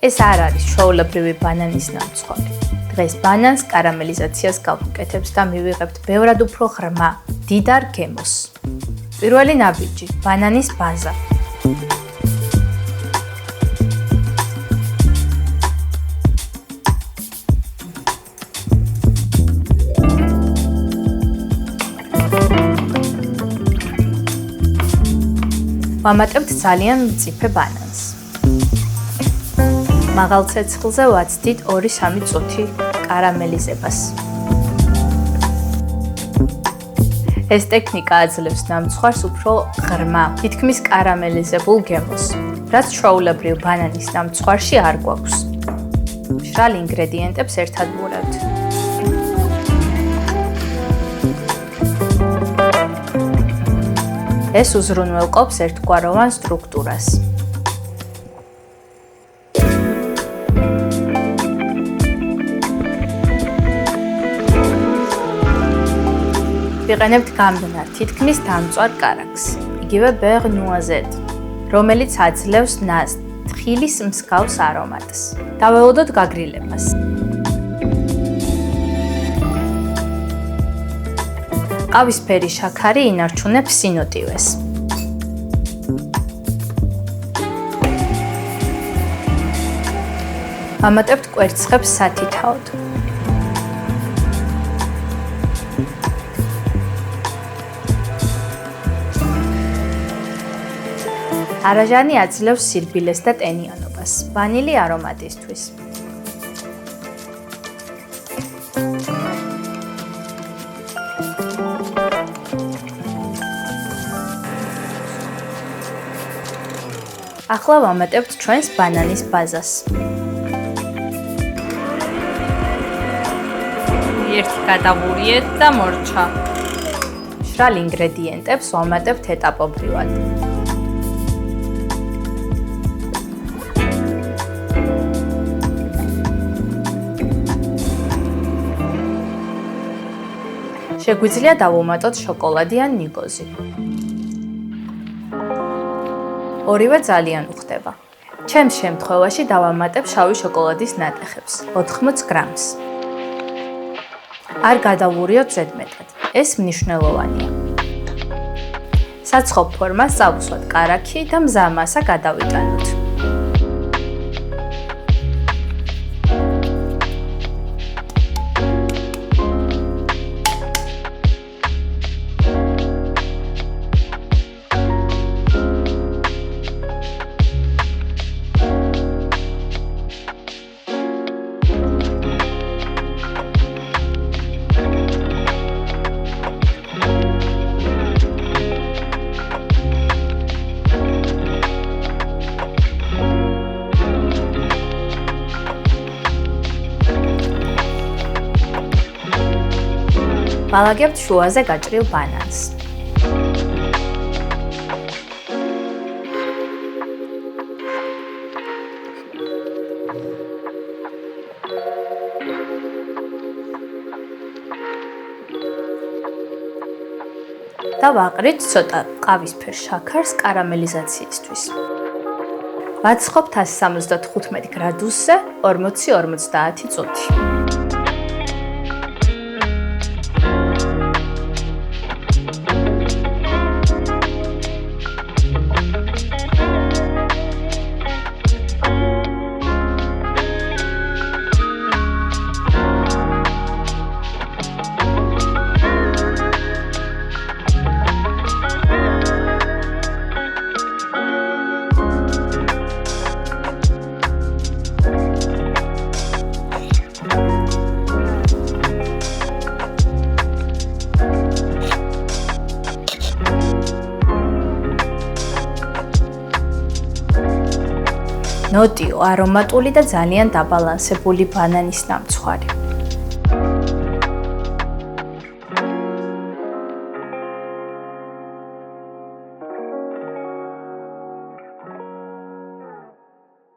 ეს არ არის ჩვეულებრივი ბანანის ნამცხვარი. დღეს ბანანს კარამელიზაციას გავუკეთებთ და მივიღებთ ბევრად უფრო ღრმა, მდიდარ გემოს. პირველი ნაბიჯი, ბანანის ბაზა. ვამატებთ ძალიან მწიფე ბანანს. მაღალ ცეცხლზე ვაცდით 2-3 წუთი კარამელიზებას. ეს ტექნიკა აძლევს ნამცხვარს უფრო ღრმა, თითქმის კარამელიზებულ გემოს, რაც ჩვეულებრივ ბანანის ნამცხვარში არ გვაქვს. მშრალ ინგრედიენტებს ერთად ვურავთ. ეს უზრუნველყოფს ერთგვაროვან სტრუქტურას. ვიყენებთ გამდნარ, თითქმის დამწვარ კარაქს, იგივე beurre noisette, რომელიც აძლევს ნაზ, თხილის მსგავს არომატს. დაველოდოთ გაგრილებას. ყავისფერი შაქარი ინარჩუნებს სინოტივეს. ვამატებთ კვერცხებს სათითაოდ. არაჟანი აძლევს სირბილეს და ტენიანობას, ვანილი არომატისთვის. ახლა ვამატებთ ჩვენს ბანანის ბაზას. ერთი გადავურიეთ და მორჩა. მშრალ ინგრედიენტებს ვამატებთ ეტაპობრივად. შეგვიძლია დავუმატოთ შოკოლადი ან ნიგოზი. ორივე ძალიან უხდება. ჩემს შემთხვევაში დავამატებ შავი შოკოლადის ნატეხებს, 80 გრამს. არ გადავურიოთ ზედმეტად. ეს მნიშვნელოვანია. საცხობ ფორმას წავუსვათ კარაქი და მზა მასა გადავიტანოთ. ვალაგებთ შუაზე გაჭრილ ბანანს. და ვაყრით ცოტა ყავისფერ შაქარს კარამელიზაციისთვის. ვაცხობთ 175 გრადუსზე 40-50 წუთი. ნოტიო, არომატული და ძალიან დაბალანსებული ბანანის ნამცხვარი.